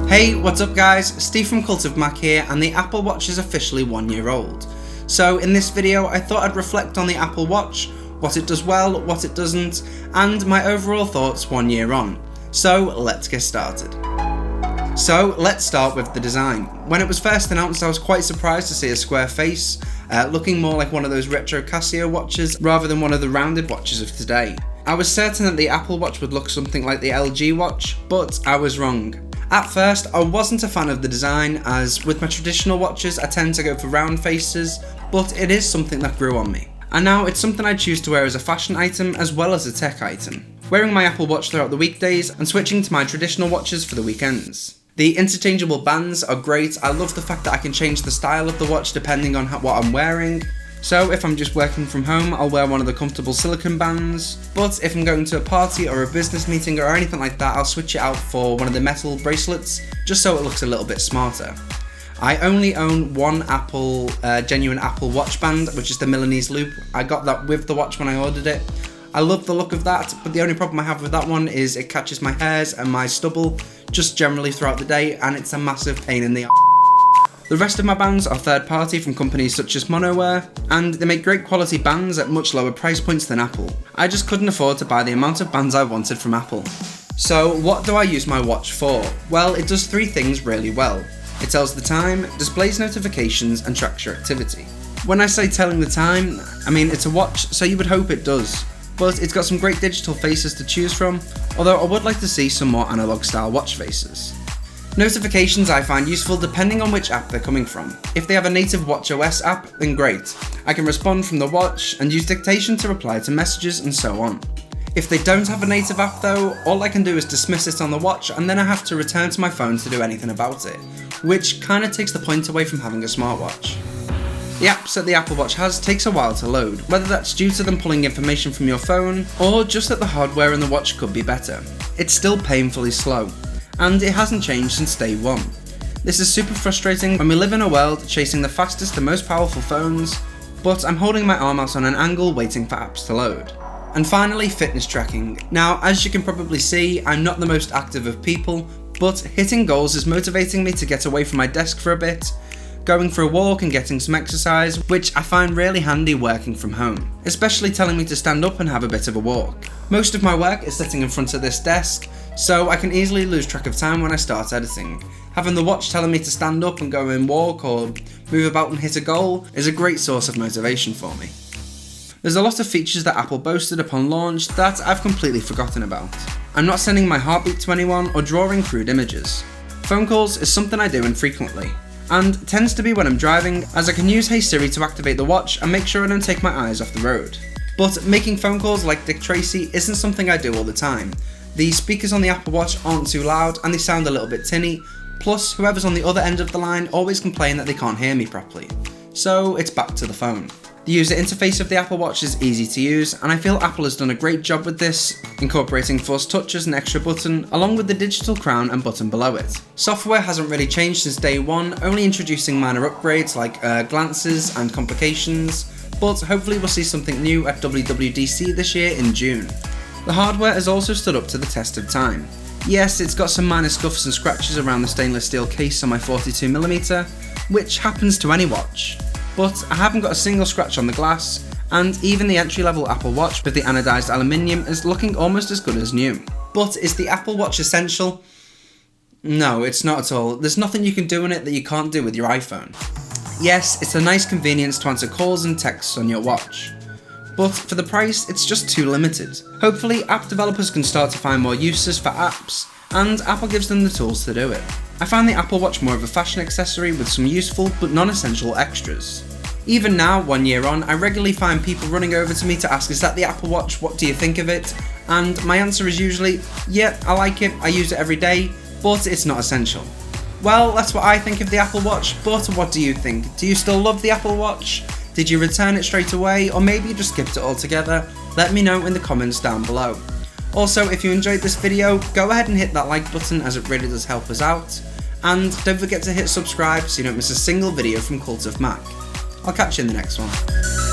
Hey, what's up guys? Steve from Cult of Mac here, and the Apple Watch is officially 1 year old. So in this video I thought I'd reflect on the Apple Watch, what it does well, what it doesn't, and my overall thoughts 1 year on. So let's get started. So let's start with the design. When it was first announced I was quite surprised to see a square face, looking more like one of those retro Casio watches rather than one of the rounded watches of today. I was certain that the Apple Watch would look something like the LG watch, but I was wrong. At first, I wasn't a fan of the design, as with my traditional watches I tend to go for round faces, but it is something that grew on me. And now it's something I choose to wear as a fashion item as well as a tech item, wearing my Apple Watch throughout the weekdays and switching to my traditional watches for the weekends. The interchangeable bands are great. I love the fact that I can change the style of the watch depending on what I'm wearing. So if I'm just working from home, I'll wear one of the comfortable silicone bands, but if I'm going to a party or a business meeting or anything like that, I'll switch it out for one of the metal bracelets, just so it looks a little bit smarter. I only own one genuine Apple Watch band, which is the Milanese loop. I got that with the watch when I ordered it. I love the look of that, but the only problem I have with that one is it catches my hairs and my stubble just generally throughout the day, and it's a massive pain in the ass. The rest of my bands are third party from companies such as Monoware, and they make great quality bands at much lower price points than Apple. I just couldn't afford to buy the amount of bands I wanted from Apple. So what do I use my watch for? Well, it does three things really well. It tells the time, displays notifications, and tracks your activity. When I say telling the time, I mean it's a watch, so you would hope it does. But it's got some great digital faces to choose from, although I would like to see some more analog style watch faces. Notifications I find useful depending on which app they're coming from. If they have a native watchOS app, then great. I can respond from the watch and use dictation to reply to messages and so on. If they don't have a native app though, all I can do is dismiss it on the watch and then I have to return to my phone to do anything about it, which kinda takes the point away from having a smartwatch. The apps that the Apple Watch has takes a while to load, whether that's due to them pulling information from your phone, or just that the hardware in the watch could be better. It's still painfully slow, and it hasn't changed since day one. This is super frustrating when we live in a world chasing the fastest and most powerful phones, but I'm holding my arm out on an angle waiting for apps to load. And finally, fitness tracking. Now, as you can probably see, I'm not the most active of people, but hitting goals is motivating me to get away from my desk for a bit, going for a walk and getting some exercise, which I find really handy working from home, especially telling me to stand up and have a bit of a walk. Most of my work is sitting in front of this desk, so I can easily lose track of time when I start editing. Having the watch telling me to stand up and go and walk or move about and hit a goal is a great source of motivation for me. There's a lot of features that Apple boasted upon launch that I've completely forgotten about. I'm not sending my heartbeat to anyone or drawing crude images. Phone calls is something I do infrequently, and tends to be when I'm driving, as I can use Hey Siri to activate the watch and make sure I don't take my eyes off the road. But making phone calls like Dick Tracy isn't something I do all the time. The speakers on the Apple Watch aren't too loud and they sound a little bit tinny, plus whoever's on the other end of the line always complain that they can't hear me properly. So it's back to the phone. The user interface of the Apple Watch is easy to use, and I feel Apple has done a great job with this, incorporating Force Touch as an extra button, along with the digital crown and button below it. Software hasn't really changed since day one, only introducing minor upgrades like glances and complications, but hopefully we'll see something new at WWDC this year in June. The hardware has also stood up to the test of time. Yes, it's got some minor scuffs and scratches around the stainless steel case on my 42mm, which happens to any watch. But I haven't got a single scratch on the glass, and even the entry-level Apple Watch with the anodized aluminium is looking almost as good as new. But is the Apple Watch essential? No, it's not at all. There's nothing you can do in it that you can't do with your iPhone. Yes, it's a nice convenience to answer calls and texts on your watch, but for the price, it's just too limited. Hopefully, app developers can start to find more uses for apps, and Apple gives them the tools to do it. I find the Apple Watch more of a fashion accessory with some useful but non-essential extras. Even now, 1 year on, I regularly find people running over to me to ask, is that the Apple Watch, what do you think of it? And my answer is usually, yeah, I like it, I use it every day, but it's not essential. Well, that's what I think of the Apple Watch, but what do you think? Do you still love the Apple Watch? Did you return it straight away, or maybe you just skipped it altogether? Let me know in the comments down below. Also, if you enjoyed this video, go ahead and hit that like button as it really does help us out. And don't forget to hit subscribe so you don't miss a single video from Cult of Mac. I'll catch you in the next one.